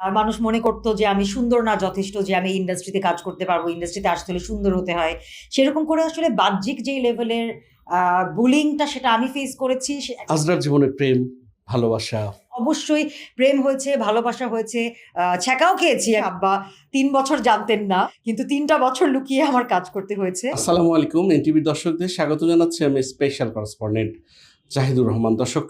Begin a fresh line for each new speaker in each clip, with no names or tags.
আর মানুষ মনে করতো যে আমি সুন্দর না যথেষ্ট, যে আমি ইন্ডাস্ট্রিতে কাজ করতে পারবো, ইন্ডাস্ট্রিতে আসতে হলে সুন্দর হতে হয়। সেরকম করে আসলে বাহ্যিক যেই লেভেলের বুলিংটা সেটা আমি ফেস করেছি।
আজরার জীবনে প্রেম, ভালোবাসা।
অবশ্যই প্রেম হয়েছে, ভালোবাসা হয়েছে, ছ্যাঁকাও খেয়েছি। আব্বা ৩ বছর জানতেন না, কিন্তু ৩টা বছর লুকিয়ে আমার কাজ করতে হয়েছে।
আসসালামু আলাইকুম, এনটিভির দর্শকদের স্বাগত জানাচ্ছি আমি স্পেশাল করেসপন্ডেন্ট জাহিদুর রহমান। দর্শক,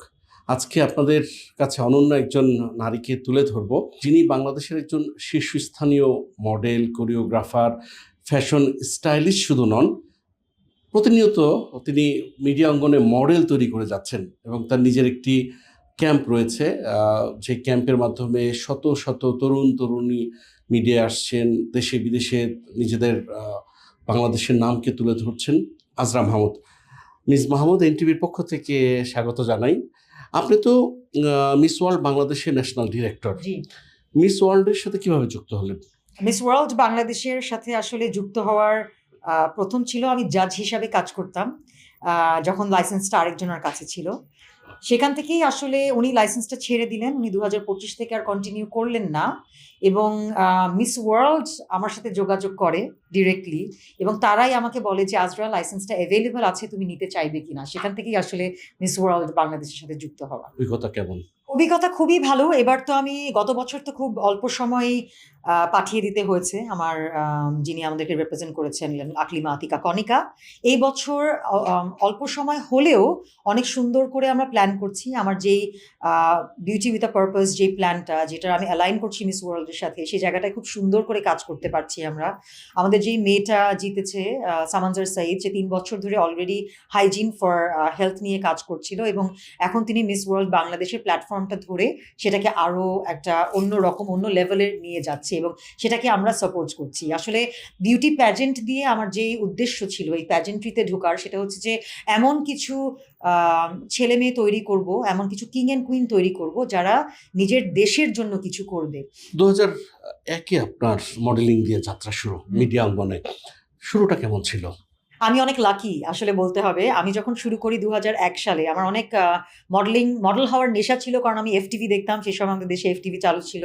আজকে আপনাদের কাছে অনন্য একজন নারীকে তুলে ধরব, যিনি বাংলাদেশের একজন শীর্ষস্থানীয় মডেল, কোরিওগ্রাফার, ফ্যাশন স্টাইলিস্ট শুধু নন, প্রতিনিয়ত তিনি মিডিয়া অঙ্গনে মডেল তৈরি করে যাচ্ছেন এবং তার নিজের একটি ক্যাম্প রয়েছে। যে ক্যাম্পের মাধ্যমে শত শত তরুণ তরুণী মিডিয়ায় আসছেন, দেশে বিদেশে নিজেদের বাংলাদেশের নামকে তুলে ধরছেন। আজরা মাহমুদ, মিস মাহমুদ, এনটিভির পক্ষ থেকে স্বাগত জানাই। আপনি তো মিস ওয়ার্ল্ড বাংলাদেশের ন্যাশনাল ডিরেক্টর।
জি।
মিস ওয়ার্ল্ডের সাথে কিভাবে যুক্ত হলেন?
মিস ওয়ার্ল্ড বাংলাদেশের সাথে আসলে যুক্ত হওয়ার প্রথম ছিল আমি জাজ হিসাবে কাজ করতাম, যখন লাইসেন্সটা আরেকজনের কাছে ছিল। সেখান থেকেই আসলে উনি লাইসেন্সটা ছেড়ে দিলেন। উনি ২০২৫ থেকে আর কন্টিনিউ করলেন না, এবং মিস ওয়ার্ল্ড আমার সাথে যোগাযোগ করে ডিরেক্টলি, এবং তারাই আমাকে বলে যে আজরা, লাইসেন্সটা অ্যাভেলেবল আছে, তুমি নিতে চাইবে কিনা। সেখান থেকেই আসলে মিস ওয়ার্ল্ড বাংলাদেশের সাথে যুক্ত হওয়া।
অভিজ্ঞতা কেমন?
অভিজ্ঞতা খুবই ভালো। এবার তো আমি গত বছর তো খুব অল্প সময়েই পাঠিয়ে দিতে হয়েছে আমার যিনি আমাদেরকে রিপ্রেজেন্ট করেছেন, আকলিমা আতিকা কণিকা। এই বছর অল্প সময় হলেও অনেক সুন্দর করে আমরা প্ল্যান করছি। আমার যেই বিউটি উইথ আ পারপাস যে প্ল্যানটা, যেটা আমি অ্যালাইন করছি মিস ওয়ার্ল্ডের সাথে, সেই জায়গাটায় খুব সুন্দর করে কাজ করতে পারছি আমরা। আমাদের যেই মেয়েটা জিতেছে, সামানজার সাইদ, সে ৩ বছর ধরে অলরেডি হাইজিন ফর হেলথ নিয়ে কাজ করছিল, এবং এখন তিনি মিস ওয়ার্ল্ড বাংলাদেশের প্ল্যাটফর্মটা ধরে সেটাকে আরও একটা অন্য রকম, অন্য লেভেলের নিয়ে যাচ্ছে, এবং সেটাকে আমরা সাপোর্ট করছি। আসলে বিউটি প্যাজেন্ট দিয়ে আমার যে উদ্দেশ্য ছিল এই প্যাজেন্ট্রিতে ঢোকার, সেটা হচ্ছে যে এমন কিছু ছেলে মেয়ে তৈরি করব, এমন কিছু কিং অ্যান্ড কুইন তৈরি করব যারা নিজের দেশের জন্য কিছু করবে।
2001-এ আপনার মডেলিং দিয়ে যাত্রা শুরু মিডিয়া অঙ্গনে। শুরুটা কেমন ছিল?
আমি অনেক লাকি আসলে বলতে হবে। আমি যখন শুরু করি ২০০১ সালে, আমার অনেক মডেল হওয়ার নেশা ছিল, কারণ আমি এফটিভি দেখতাম। সেই সময় আমাদের দেশে এফটিভি চালু ছিল,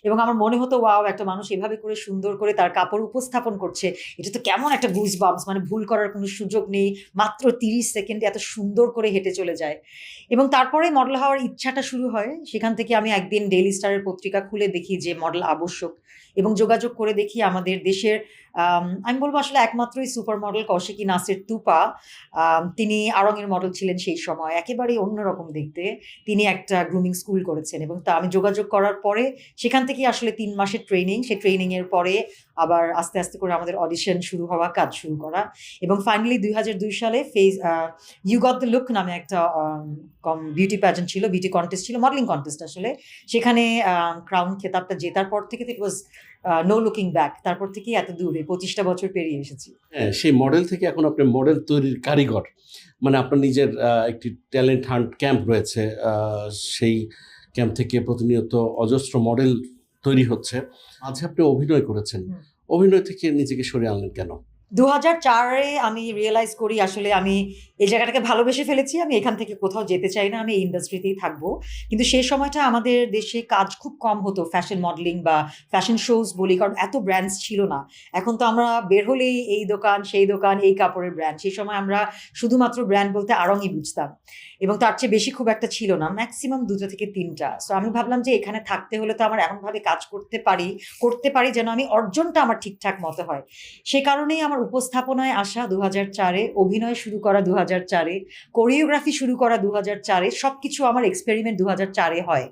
এবং আমার মনে হতো ওয়াও, একটা মানুষ এভাবে করে সুন্দর করে তার কাপড় উপস্থাপন করছে, এটা তো কেমন একটা গুজ বাম্পস, মানে ভুল করার কোনো সুযোগ নেই, মাত্র ৩০ সেকেন্ডে এত সুন্দর করে হেঁটে চলে যায়। এবং তারপরে মডেল হওয়ার ইচ্ছাটা শুরু হয়। সেখান থেকে আমি একদিন ডেইলি স্টারের পত্রিকা খুলে দেখি যে মডেল আবশ্যক, এবং যোগাযোগ করে দেখি আমাদের দেশের আমি বলবো আসলে একমাত্রই সুপার মডেল কৌশিকী নাসির তুপা। তিনি আড়ং-এর মডেল ছিলেন সেই সময়, একেবারেই অন্যরকম দেখতে। তিনি একটা গ্রুমিং স্কুল করেছেন, এবং তা আমি যোগাযোগ করার পরে সেখান থেকেই আসলে ৩ মাসের ট্রেনিং। সেই ট্রেনিংয়ের পরে আবার আস্তে আস্তে করে আমাদের অডিশন শুরু হওয়া, কাজ শুরু করা, এবং ফাইনালি ২০০২ সালে ইউ গট দ্য লুক নামে একটা বিউটি প্যাজেন্ট ছিল, বিউটি কন্টেস্ট ছিল, মডেলিং কন্টেস্ট আসলে। সেখানে ক্রাউন খেতাবটা জেতার পর থেকে ইট ওয়াজ নো লুকিং ব্যাক। তারপর থেকেই এত দূরে ২৫টা বছর পেরিয়ে এসেছি।
হ্যাঁ, সেই মডেল থেকে এখন আপনি মডেল তৈরির কারিগর। মানে আপনার নিজের একটি ট্যালেন্ট হান্ট ক্যাম্প রয়েছে, সেই ক্যাম্প থেকে প্রতিনিয়ত অজস্র মডেল তৈরি হচ্ছে। আজ আপনি অভিনয় করেছেন, অভিনয় থেকে নিজেকে সরিয়ে আনলেন কেন?
২০০৪-এ আমি রিয়েলাইজ করি আসলে আমি এই জায়গাটাকে ভালোবেসে ফেলেছি। আমি এখান থেকে কোথাও যেতে চাই না, আমি এই ইন্ডাস্ট্রিতেই থাকবো। কিন্তু সেই সময়টা আমাদের দেশে কাজ খুব কম হতো, ফ্যাশন মডেলিং বা ফ্যাশন শোজ বলি, কারণ এত ব্র্যান্ডস ছিল না। এখন তো আমরা বের হলেই এই দোকান, সেই দোকান, এই কাপড়ের ব্র্যান্ড। সেই সময় আমরা শুধুমাত্র ব্র্যান্ড বলতে আড়ং-ই বুঝতাম, এবং তার চেয়ে বেশি খুব একটা ছিল না, ম্যাক্সিমাম ২টা থেকে ৩টা। সো আমি ভাবলাম যে এখানে থাকতে হলে তো আমার এমনভাবে কাজ করতে পারি যেন আমি অর্জনটা আমার ঠিকঠাক মতো হয়। সে কারণেই আমার উপস্থাপনায় আসা ২০০৪-এ, অভিনয় শুরু করা ২০০৪-এ, কোরিওগ্রাফি শুরু করা ২০০৪-এ, সবকিছু আমার এক্সপেরিমেন্ট ২০০৪-এ হয়।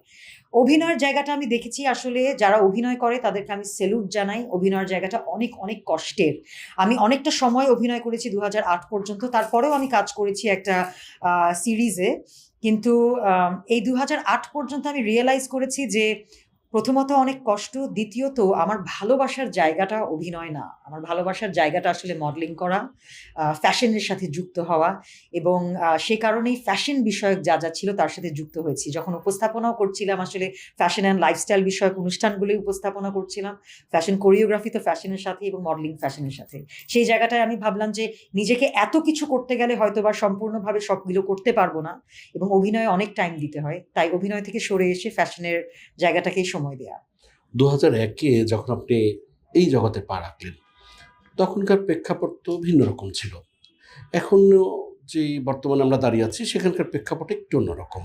অভিনয়ের জায়গাটা আমি দেখেছি, আসলে যারা অভিনয় করে তাদেরকে আমি সেলুট জানাই। অভিনয়ের জায়গাটা অনেক অনেক কষ্টের। আমি অনেকটা সময় অভিনয় করেছি ২০০৮ পর্যন্ত, তারপরেও আমি কাজ করেছি একটা সিরিজে। কিন্তু এই ২০০৮ পর্যন্ত আমি রিয়েলাইজ করেছি যে প্রথমত অনেক কষ্ট, দ্বিতীয়ত আমার ভালোবাসার জায়গাটা অভিনয় না। আমার ভালোবাসার জায়গাটা আসলে মডেলিং করা, ফ্যাশনের সাথে যুক্ত হওয়া, এবং সে কারণেই ফ্যাশন বিষয়ক যা যা ছিল তার সাথে যুক্ত হয়েছি। যখন উপস্থাপনাও করছিলাম, আসলে ফ্যাশন অ্যান্ড লাইফস্টাইল বিষয়ক অনুষ্ঠানগুলোই উপস্থাপনা করছিলাম। ফ্যাশন কোরিওগ্রাফি তো ফ্যাশনের সাথে, এবং মডেলিং ফ্যাশনের সাথে। সেই জায়গাটায় আমি ভাবলাম যে নিজেকে এত কিছু করতে গেলে হয়তো বা সম্পূর্ণভাবে সবগুলো করতে পারবো না, এবং অভিনয়ে অনেক টাইম দিতে হয়। তাই অভিনয় থেকে সরে এসে ফ্যাশনের জায়গাটাকেই সময় দেয়া।
2001-এ যখন আপনি এই জগতে পা রাখলেন, তখনকার প্রেক্ষাপট তো ভিন্ন রকম ছিল। এখনও যেই বর্তমানে আমরা দাঁড়িয়ে আছি সেখানকার প্রেক্ষাপট একটু অন্যরকম।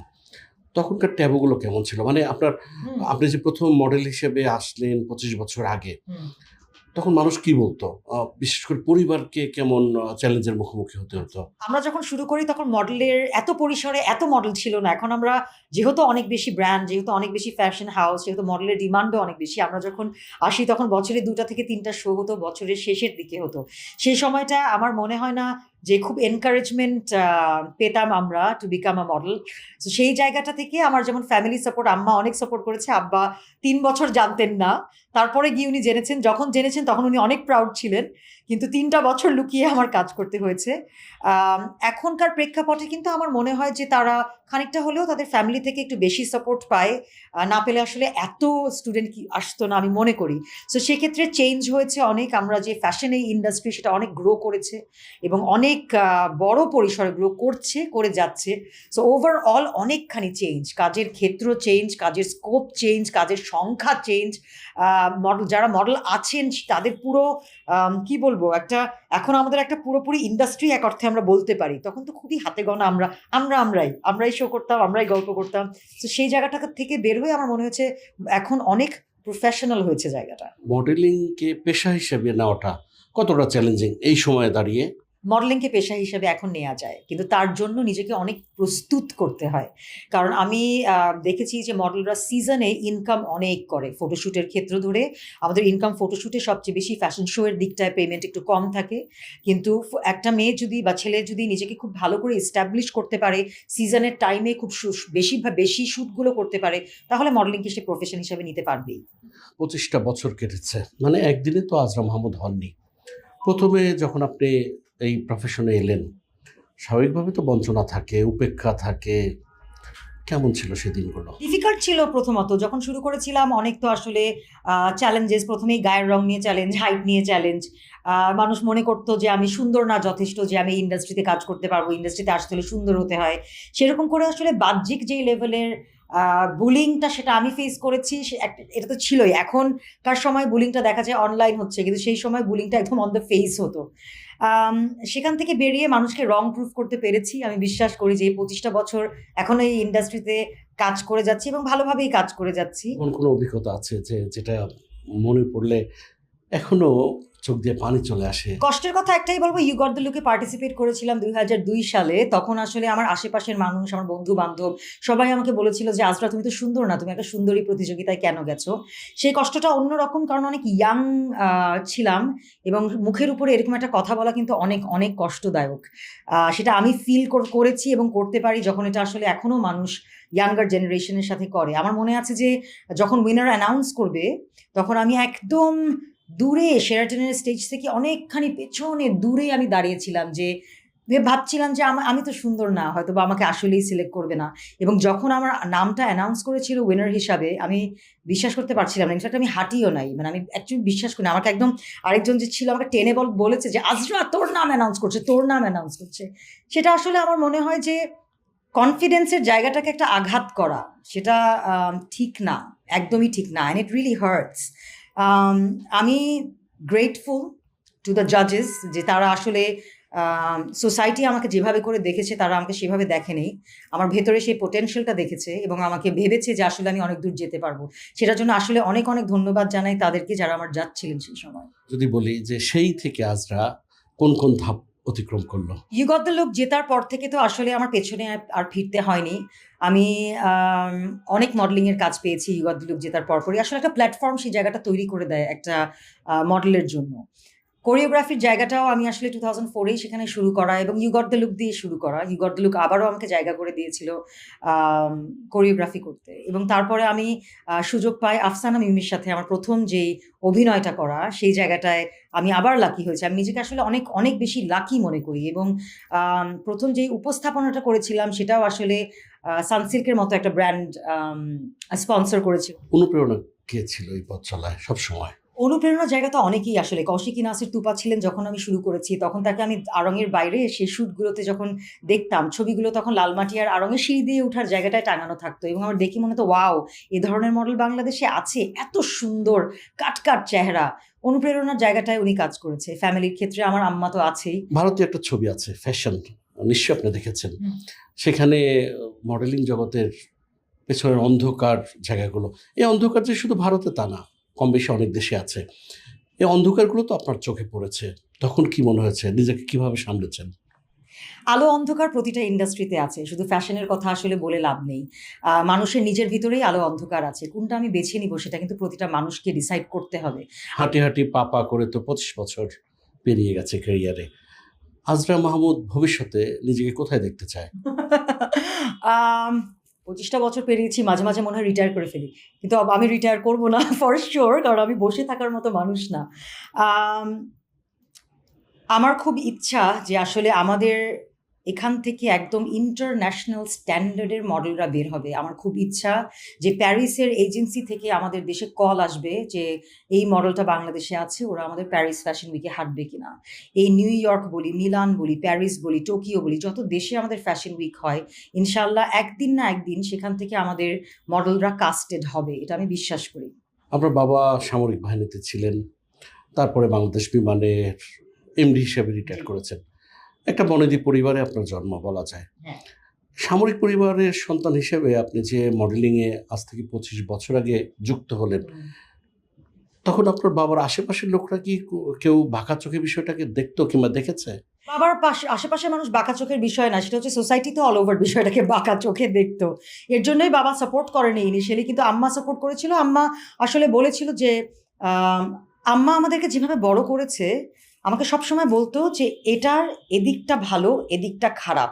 তখনকার ট্যাবুগুলো কেমন ছিল? মানে
হুম,
আপনি যে ১ম মডেল হিসেবে আসলেন ২৫ বছর আগে,
হুম।
তখন মানুষ কি বলতো? বিশেষ করে পরিবারকে কেমন চ্যালেঞ্জের মুখোমুখি হতে হতো?
আমরা যখন শুরু করি তখন মডেলের এত পরিসরে এত মডেল ছিল না। এখন আমরা যেহেতু অনেক বেশি ব্র্যান্ড, যেহেতু অনেক বেশি ফ্যাশন হাউস, সেহেতু মডেলের ডিমান্ডও অনেক বেশি। আমরা যখন আসি তখন বছরে ২ টা থেকে ৩ টা শো হতো, বছরের শেষের দিকে হতো। সেই সময়টা আমার মনে হয় না যে খুব এনকারেজমেন্ট পেতাম আমরা to become a model. So সেই জায়গাটা থেকে আমার যেমন ফ্যামিলি সাপোর্ট, আম্মা অনেক সাপোর্ট করেছে। আব্বা ৩ বছর জানতেন না। তারপরে গিয়ে উনি জেনেছেন। যখন জেনেছেন তখন উনি অনেক প্রাউড ছিলেন। কিন্তু ৩ টা বছর লুকিয়ে আমার কাজ করতে হয়েছে। আম এখনকার প্রেক্ষাপটে কিন্তু আমার মনে হয় যে তারা খানিকটা হলেও তাদের ফ্যামিলি থেকে একটু বেশি সাপোর্ট পায়। না পেলে আসলে এত স্টুডেন্ট কি আসতো না আমি মনে করি। সো সেক্ষেত্রে চেঞ্জ হয়েছে অনেক। আমরা যে ফ্যাশন এই ইন্ডাস্ট্রি সেটা অনেক গ্রো করেছে এবং অনেক বড় পরিসরে গ্রো করছে, করে যাচ্ছে। সো ওভারঅল অনেকখানি চেঞ্জ। কাজের ক্ষেত্র চেঞ্জ, কাজের স্কোপ চেঞ্জ, কাজের সংখ্যা চেঞ্জ। মডেল যারা মডেল আছেন তাদের পুরো কি বলবো একটা এখন আমাদের একটা পুরোপুরি ইন্ডাস্ট্রি এক অর্থে আমরা বলতে পারি। তখন তো খুবই হাতে গোনা আমরাই শো করতাম, আমরাই গল্প করতাম। তো সেই জায়গাটা থেকে বের হয়ে আমার মনে হয়েছে এখন অনেক প্রফেশনাল হয়েছে জায়গাটা।
মডেলিংকে পেশা হিসেবে নেওয়াটা কতটা চ্যালেঞ্জিং এই সময়ে দাঁড়িয়ে?
মডেলিংকে পেশা হিসেবে এখন নেয়া যায়। কিন্তু তার জন্য নিজেকে অনেক প্রস্তুত করতে হয়। কারণ আমি দেখেছি যে মডেলরা সিজনে ইনকাম অনেক করে। ফটোশুটের ক্ষেত্র ধরে আমাদের ইনকাম ফটোশুটে সবচেয়ে বেশি, ফ্যাশন শো এর দিকটায় পেমেন্ট একটু কম থাকে। কিন্তু একটা মেয়ে যদি বা ছেলে যদি নিজেকে খুব ভালো করে এস্টাবলিশ করতে পারে, সিজনের টাইমে খুব বেশি শুটগুলো করতে পারে, তাহলে মডেলিংকে সে প্রফেশন হিসেবে নিতে পারবেই।
২৫টা বছর কেটেছে। মানে একদিনে তো আজরা মাহমুদ হননি। ১ম এ যখন আপনি এই প্রফেশনে এলেন, স্বাভাবিকভাবে তো বঞ্চনা থাকে, উপেক্ষা থাকে। কেমন ছিল সেই দিনগুলো?
ডিফিকাল্ট ছিল প্রথমত। যখন শুরু করেছিলাম অনেক তো আসলে চ্যালেঞ্জেস, ১ম এই গায়ের রং নিয়ে চ্যালেঞ্জ, হাইট নিয়ে চ্যালেঞ্জ। মানুষ মনে করত যে আমি সুন্দর না যথেষ্ট যে আমি এই ইন্ডাস্ট্রিতে কাজ করতে পারবো। ইন্ডাস্ট্রিতে আসতে হলে সুন্দর হতে হয়। সেরকম করে আসলে বাহ্যিক যেই লেভেলের বুলিংটা সেটা আমি ফেস করেছি এটা তো ছিলই। এখনকার সময় বুলিংটা দেখা যায় অনলাইন হচ্ছে। কিন্তু সেই সময় বুলিংটা একদম অন দ্য ফেস হতো। আম সেখান থেকে বেরিয়ে মানুষকে রং প্রুফ করতে পেরেছি। আমি বিশ্বাস করি যে এই ২৫ টা বছর এখনো এই ইন্ডাস্ট্রিতে কাজ করে যাচ্ছি এবং ভালোভাবেই কাজ করে যাচ্ছি।
এমন কোনো অভিজ্ঞতা আছে যেটা মনে পড়লে এখনো চোখ দিয়ে পানি চলে আসে?
কষ্টের কথা একটাই বলব, ইউ গট দ্য লুকে পার্টিসিপেট করেছিলাম ২০০২ সালে। তখন আসলে আমার আশেপাশের মানুষ, আমার বন্ধু-বান্ধব সবাই আমাকে বলেছিল যে, "আজরা তুমি তো সুন্দর না। তুমি একটা সুন্দরী প্রতিযোগিতায় কেন গেছো?" সেই কষ্টটা অন্যরকম কারণ অনেক ইয়াং ছিলাম এবং মুখের উপরে এরকম একটা কথা বলা কিন্তু অনেক, অনেক কষ্টদায়ক। সেটা আমি ফিল করেছি এবং করতে পারি যখন এটা আসলে এখনো মানুষ ইয়াঙ্গার জেনারেশন এর সাথে করে। আমার মনে আছে যে যখন উইনার অ্যানাউন্স করবে তখন আমি একদম দূরে শেরাটনের স্টেজ থেকে অনেকখানি পেছনে দূরে আমি দাঁড়িয়েছিলাম যে ভাবছিলাম যে আমি তো সুন্দর না, হয়তোবা আমাকে আসলেই সিলেক্ট করবে না। এবং যখন আমার নামটা অ্যানাউন্স করেছিল উইনার হিসাবে আমি বিশ্বাস করতে পারছিলাম না। ইনফ্যাক্ট আমি হাঁটিও নাই। মানে আমি অ্যাকচুয়ালি বিশ্বাস করি না। আমাকে একদম আরেকজন যে ছিল আমাকে টেনে বলেছে যে, "আজরা তোর নাম অ্যানাউন্স করছে, তোর নাম অ্যানাউন্স করছে।" সেটা আসলে আমার মনে হয় যে কনফিডেন্স এর জায়গাটাকে একটা আঘাত করা, সেটা ঠিক না। একদমই ঠিক না। And it really hurts. আম আমি গ্রেটফুল টু দ্য জাজেস যে তারা আসলে সোসাইটি আমাকে যেভাবে করে দেখেছে তারা আমাকে সেভাবে দেখেনি। আমার ভেতরে সেই পোটেনশিয়ালটা দেখেছে এবং আমাকে ভেবেছে যে আসলে আমি অনেক দূর যেতে পারবো। সেটার জন্য আসলে অনেক, অনেক ধন্যবাদ জানাই তাদেরকে যারা আমার জাজ ছিলেন সেই সময়।
যদি বলি যে সেই থেকে আজরা কোন ধাপ অতিক্রম করলো?
ইউ গট দ্য লুক জেতার পর থেকে তো আসলে আমার পেছনে আর ফিরতে হয়নি। আমি আম অনেক মডেলিং এর কাজ পেয়েছি ইউ গট দ্য লুক জেতার পরপরই। আসলে একটা প্ল্যাটফর্ম সেই জায়গাটা তৈরি করে দেয় একটা মডেলের জন্য। কোরিওগ্রাফির জায়গাটাও আমি আসলে 2004 এই সেখানে শুরু করা এবং ইউ গট দ্য লুক দিয়ে শুরু করা। ইউ গট দ্য লুক আবারও আমাকে জায়গা করে দিয়েছিল আম কোরিওগ্রাফি করতে এবং তারপরে আমি সুযোগ পাই আফসানা মিমির সাথে আমার ১ম যেই অভিনয়টা করা, সেই জায়গাটায় আমি আবার লাকি হয়েছি। আমি নিজেকে আসলে অনেক, অনেক বেশি লাকি মনে করি এবং ১ম যেই উপস্থাপনাটা করেছিলাম সেটাও আসলে সানসিল্কের মতো একটা ব্র্যান্ড স্পন্সর করেছিল।
অনুপ্রেরণা কে ছিল এই পথ চলায় সবসময়?
অনুপ্রেরণার জায়গা তো অনেকেই আসলে। কৌশিকী নাসির তুপা ছিলেন যখন আমি শুরু করেছি, তখন তাকে আমি আড়ং-এর বাইরে সেই শুটগুলোতে যখন দেখতাম, ছবিগুলো তখন লালমাটি আর আড়ং-এর সিঁড়ি দিয়ে উঠার জায়গাটায় টাঙানো থাকতো এবং আমার দেখে মনে হতো, ওয়াও! এ ধরনের মডেল বাংলাদেশে আছে? এত সুন্দর কাট চেহারা। অনুপ্রেরণার জায়গাটায় উনি কাজ করেছে। ফ্যামিলির ক্ষেত্রে আমার আম্মা তো আছেই।
ভারতীয় একটা ছবি আছে ফ্যাশন, নিশ্চয়ই আপনি দেখেছেন।
হুম।
সেখানে মডেলিং জগতের পেছনের অন্ধকার জায়গাগুলো, এই অন্ধকার যে শুধু ভারতে তা না, কম বেশি অনেক দেশে আছে। এই অন্ধকারগুলো তো আপনার চোখে পড়েছে। তখন কি মনে হয়েছে? নিজেকে কিভাবে সামলেছেন?
আলো অন্ধকার প্রতিটা ইন্ডাস্ট্রিতে আছে। শুধু ফ্যাশনের কথা আসলে বলে লাভ নেই। মানুষের নিজের ভিতরেই আলো অন্ধকার আছে। কোনটা আমি বেছে নিব সেটা কিন্তু প্রতিটা মানুষকে ডিসাইড করতে হবে।
হাঁটি পা করে তো ২৫ বছর পেরিয়ে গেছে ক্যারিয়ারে। আজরা মাহমুদ ভবিষ্যতে নিজেকে কোথায় দেখতে চায়?
আম ২৫ টা বছর পেরিয়েছি। মাঝে মনে হয় রিটায়ার করে ফেলি। কিন্তু আমি রিটায়ার করব না ফর সিউর, কারণ আমি বসে থাকার মতো মানুষ না। আম আমার খুব ইচ্ছা যে আসলে আমাদের এখান থেকে একদম ইন্টারন্যাশনাল স্ট্যান্ডার্ডের মডেলরা বের হবে। আমার খুব ইচ্ছা যে প্যারিসের এজেন্সি থেকে আমাদের দেশে কল আসবে যে এই মডেলটা বাংলাদেশে আছে, ওরা আমাদের প্যারিস ফ্যাশন উইকে হাঁটবে কিনা। এই নিউ ইয়র্ক বলি, মিলান বলি, প্যারিস বলি, টোকিও বলি, যত দেশে আমাদের ফ্যাশন উইক হয়, ইনশাআল্লাহ একদিন না একদিন সেখান থেকে আমাদের মডেলরা কাস্টেড হবে। এটা আমি বিশ্বাস করি।
আপনার বাবা সামরিক বাহিনীতে ছিলেন, তারপরে বাংলাদেশ বিমানের এমডি হিসেবে রিটায়ার
জি।
করেছেন। একটা বনেদি পরিবারে আপনার জন্ম বলা যায়।
হ্যাঁ।
সামরিক পরিবারের সন্তান হিসেবে আপনি যে মডেলিংয়ে আজ থেকে ২৫ বছর আগে যুক্ত হলেন,
হুম।
তখন আপনার বাবার আশেপাশের লোকরা কি কেউ বাঁকা চোখে বিষয়টাকে দেখতো কিংবা দেখেছে?
বাবার আশেপাশের মানুষ বাঁকা চোখের বিষয় না। সেটা হচ্ছে সোসাইটি তো অল ওভার বিষয়টাকে বাঁকা চোখে দেখতো। এর জন্যই বাবা সাপোর্ট করেনি ইনিশিয়ালি, কিন্তু আম্মা সাপোর্ট করেছিল। আম্মা আসলে বলেছিল যে আম আম্মা আমাদেরকে যেভাবে বড় করেছে, আমাকে সবসময় বলতো যে, "এটার এদিকটা ভালো, এদিকটা খারাপ।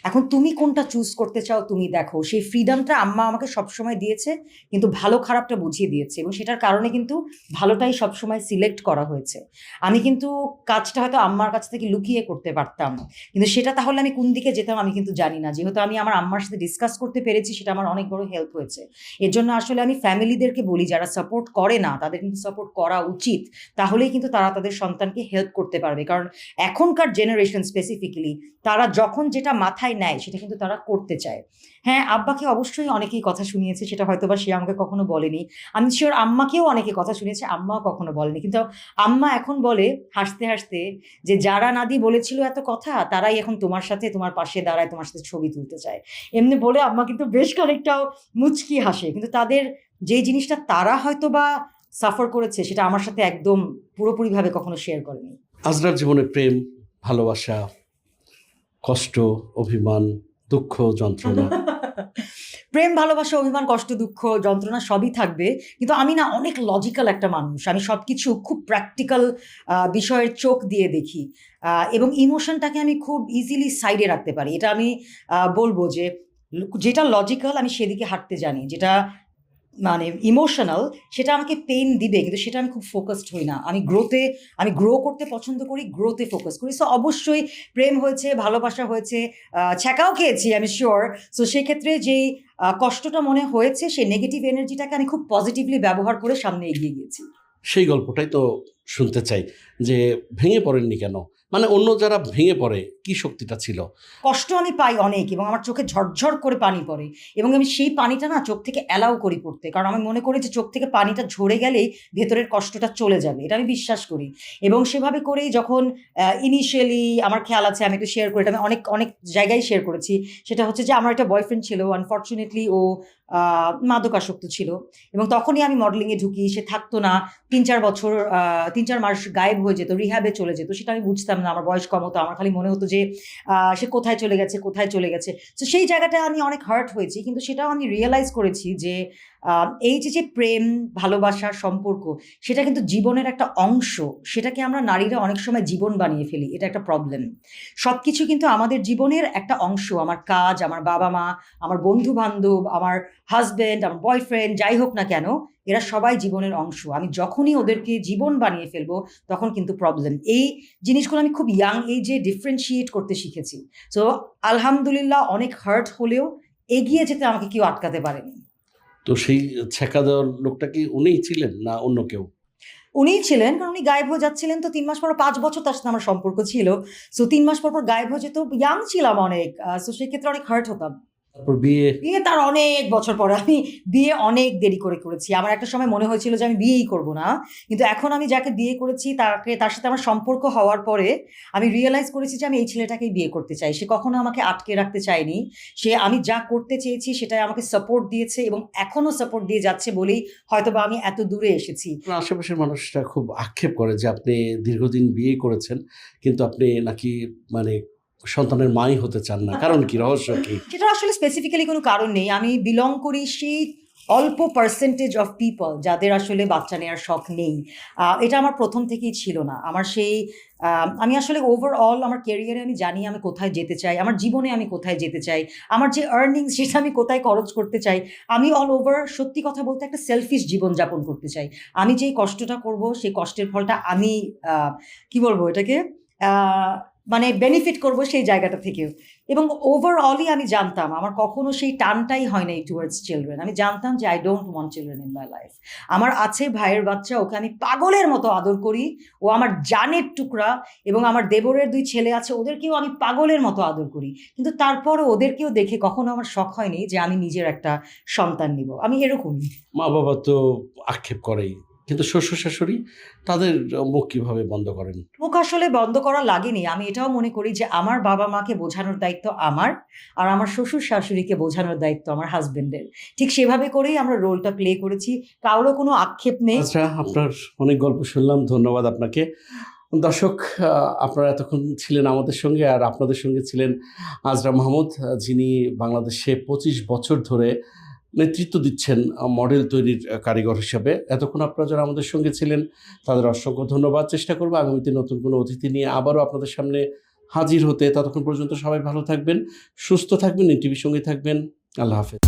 এখন তুমি কোনটা চুজ করতে চাও তুমি দেখো।" সেই ফ্রিডমটা আম্মা আমাকে সবসময় দিয়েছে, কিন্তু ভালো খারাপটা বুঝিয়ে দিয়েছে এবং সেটার কারণে কিন্তু ভালোটাই সবসময় সিলেক্ট করা হয়েছে। আমি কিন্তু কাজটা হয়তো আম্মার কাছ থেকে লুকিয়ে করতে পারতাম। কিন্তু সেটা তাহলে আমি কোন দিকে যেতাম আমি কিন্তু জানি না। যেহেতু আমি আমার আম্মার সাথে ডিসকাস করতে পেরেছি, সেটা আমার অনেক বড় হেল্প হয়েছে। এর জন্য আসলে আমি ফ্যামিলিদেরকে বলি, যারা সাপোর্ট করে না তাদের কিন্তু সাপোর্ট করা উচিত। তাহলেই কিন্তু তারা তাদের সন্তানকে হেল্প করতে পারবে। কারণ এখনকার জেনারেশন স্পেসিফিক্যালি তারা যখন যেটা মাথায় নেয় সেটা কিন্তু তারা করতে চায়। হ্যাঁ, আব্বাকে অবশ্যই অনেকেই কথা শুনিয়েছে, সেটা হয়তোবা সে আমাকে কখনো বলেনি। আমি সিউর আম্মাকেও অনেকে কথা শুনিয়েছে, আম্মাও কখনো বলেনি। কিন্তু আম্মা এখন বলে হাসতে যে, "যারা নাদি বলেছিল এত কথা, তারাই এখন তোমার সাথে তোমার পাশে দাঁড়ায়, তোমার সাথে ছবি তুলতে চায়।" এমনি বলে আম্মা কিন্তু বেশ খানিকটাও মুচকি হাসে। কিন্তু তাদের যেই জিনিসটা তারা হয়তোবা সাফার করেছে সেটা আমার সাথে একদম পুরোপুরিভাবে কখনো শেয়ার করেনি।
আজরার জীবনে প্রেম, ভালোবাসা, কষ্ট, অভিমান, দুঃখ, যন্ত্রণা।
প্রেম, ভালোবাসা, অভিমান, কষ্ট, দুঃখ, যন্ত্রণা সবই থাকবে। কিন্তু আমি না অনেক লজিক্যাল একটা মানুষ। আমি সবকিছু খুব প্র্যাকটিক্যাল বিষয়ের চোখ দিয়ে দেখি। এবং ইমোশনটাকে আমি খুব ইজিলি সাইডে রাখতে পারি। এটা আমি বলব যে যেটা লজিক্যাল আমি সেদিকে হাঁটতে জানি। যেটা মানে ইমোশনাল সেটা আমাকে পেইন দিবে, কিন্তু সেটা আমি খুব ফোকাসড হই না। আমি গ্রো করতে পছন্দ করি, গ্রোতে ফোকাস করি। সো অবশ্যই প্রেম হয়েছে, ভালোবাসা হয়েছে, ছ্যাঁকাও খেয়েছি আমি সিউর। সো সেক্ষেত্রে যেই কষ্টটা মনে হয়েছে সেই নেগেটিভ এনার্জিটাকে আমি খুব পজিটিভলি ব্যবহার করে সামনে এগিয়ে গিয়েছি।
সেই গল্পটাই তো শুনতে চাই যে ভেঙে পড়েননি কেন? মানে অন্য যারা ভেঙে পড়ে কি শক্তিটা ছিল?
কষ্ট আমি পাই অনেক এবং আমার চোখে ঝরঝর করে পানি পড়ে এবং আমি সেই পানিটা না চোখ থেকে অ্যালাউ করি পড়তে। কারণ আমি মনে করি যে চোখ থেকে পানিটা ঝরে গেলেই ভেতরের কষ্টটা চলে যাবে। এটা আমি বিশ্বাস করি এবং সেভাবে করেই যখন ইনিশিয়ালি আমার খেয়াল আছে, আমি একটু শেয়ার করি, এটা আমি অনেক জায়গায় শেয়ার করেছি। সেটা হচ্ছে যে আমার একটা বয়ফ্রেন্ড ছিল। আনফরচুনেটলি ও মাদকাসক্ত ছিল এবং তখনই আমি মডেলিংয়ে ঢুকি। সে থাকতো না। ৩-৪ বছর ৩-৪ মাস গায়েব হয়ে যেত, রিহ্যাবে চলে যেত। সেটা আমি বুঝতাম না। আমার বয়স কম হতো। আমার খালি মনে হতো যে সে কোথায় চলে গেছে, কোথায় চলে গেছে। সো সেই জায়গাটায় আমি অনেক হার্ট হয়েছি। কিন্তু সেটাও আমি রিয়ালাইজ করেছি যে এই যে প্রেম, ভালোবাসার সম্পর্ক, সেটা কিন্তু জীবনের একটা অংশ। সেটাকে আমরা নারীরা অনেক সময় জীবন বানিয়ে ফেলি। এটা একটা প্রবলেম। সবকিছু কিন্তু আমাদের জীবনের একটা অংশ। আমার কাজ, আমার বাবা-মা, আমার বন্ধু-বান্ধব, আমার হাসব্যান্ড, আমার বয়ফ্রেন্ড, যাই হোক না কেন, এরা সবাই জীবনের অংশ। আমি যখনই ওদেরকে জীবন বানিয়ে ফেলবো, তখন কিন্তু প্রবলেম। এই জিনিসগুলো আমি খুব ইয়াং এইজে ডিফারেনশিয়েট করতে শিখেছি। সো আলহামদুলিল্লাহ অনেক হার্ট হলেও এগিয়ে যেতে আমাকে কেউ আটকাতে পারেনি।
তো সেই ছ্যাঁকা দেওয়ার লোকটা কি উনিই ছিলেন না অন্য কেউ?
উনিই ছিলেন, কারণ উনি গায়েব হয়ে যাচ্ছিলেন, তো ৩ মাস পর ৫ বছর তার সাথে আমার সম্পর্ক ছিল। সো ৩ মাস পর গায়েব হয়ে যেত। ইয়াং ছিলাম অনেক। সো সেক্ষেত্রে অনেক হার্ট হতাম।
তারপর বিয়ে?
বিয়ে তার অনেক বছর পরে। আমি বিয়ে অনেক দেরি করে করেছি। আমার একটা সময় মনে হয়েছিল যে আমি বিয়েই করব না। কিন্তু এখন আমি যাকে বিয়ে করেছি তার সাথে আমার সম্পর্ক হওয়ার পরে আমি রিয়ালাইজ করেছি যে আমি এই ছেলেটাকেই বিয়ে করতে চাই। সে কখনো আমাকে আটকে রাখতে চায়নি। সে আমি যা করতে চেয়েছি সেটায় আমাকে সাপোর্ট দিয়েছে এবং এখনো সাপোর্ট দিয়ে যাচ্ছে বলেই হয়তোবা আমি এত দূরে এসেছি।
আপনার আশেপাশের মানুষরা খুব আক্ষেপ করে যে আপনি দীর্ঘদিন বিয়ে করেছেন, কিন্তু আপনি নাকি মানে সন্তানের মাই হতে চান না। কারণ কি? রহস্য কি?
সেটার আসলে স্পেসিফিক্যালি কোনো কারণ নেই। আমি বিলং করি সেই অল্প পার্সেন্টেজ অফ পিপল যাদের আসলে বাচ্চা নেওয়ার শখ নেই। এটা আমার ১ম থেকেই ছিল না। আমার সেই আমি আসলে ওভারঅল আমার ক্যারিয়ারে আমি জানি আমি কোথায় যেতে চাই, আমার জীবনে আমি কোথায় যেতে চাই, আমার যে আর্নিংস সেটা আমি কোথায় খরচ করতে চাই। আমি অল ওভার সত্যি কথা বলতে একটা সেলফিশ জীবনযাপন করতে চাই। আমি যেই কষ্টটা করব সেই কষ্টের ফলটা আমি কি বলবো এটাকে? আ মানে বেনিফিট করব সেই জায়গাটা থেকেও। এবং ওভারঅলই আমি জানতাম আমার কখনো সেই টানটাই হয় নাই টুয়ার্ডস চিলড্রেন। আমি জানতাম যে I don't want children in my life. আমার আছে ভাইয়ের বাচ্চা, ওকে আমি পাগলের মতো আদর করি। ও আমার জানের টুকরা এবং আমার দেবরের ২ ছেলে আছে, ওদেরকেও আমি পাগলের মতো আদর করি। কিন্তু তারপরও ওদেরকেও দেখে কখনো আমার শখ হয়নি যে আমি নিজের একটা সন্তান নিব। আমি এরকমই।
মা-বাবা তো আক্ষেপ করেই। কিন্তু শ্বশুর-শাশুড়ি তাদের মুখ কিভাবে বন্ধ করেন?
মুখ আসলে বন্ধ করা লাগেনি। আমি এটাও মনে করি যে আমার বাবা-মাকে বোঝানোর দায়িত্ব আমার, আর আমার শ্বশুর-শাশুড়িকে বোঝানোর দায়িত্ব আমার হাসব্যান্ডের। ঠিক সেভাবে করেই আমরা রোলটা প্লে করেছি। কারো কোনো আক্ষেপ নেই।
আচ্ছা, আপনার অনেক গল্প শুনলাম। ধন্যবাদ আপনাকে। দর্শক, আপনারা এতক্ষণ ছিলেন আমাদের সঙ্গে, আর আপনাদের সঙ্গে ছিলেন আজরা মাহমুদ, যিনি বাংলাদেশে ২৫ বছর ধরে নেতৃত্ব দিচ্ছেন মডেল তৈরির কারিগর হিসাবে। এতক্ষণ আপনারা যারা আমাদের সঙ্গে ছিলেন তাদের অসংখ্য ধন্যবাদ। চেষ্টা করব আগামীতে নতুন কোনো অতিথি নিয়ে আবারও আপনাদের সামনে হাজির হতে। ততক্ষণ পর্যন্ত সবাই ভালো থাকবেন, সুস্থ থাকবেন, এনটিভির সঙ্গে থাকবেন। আল্লাহ হাফেজ।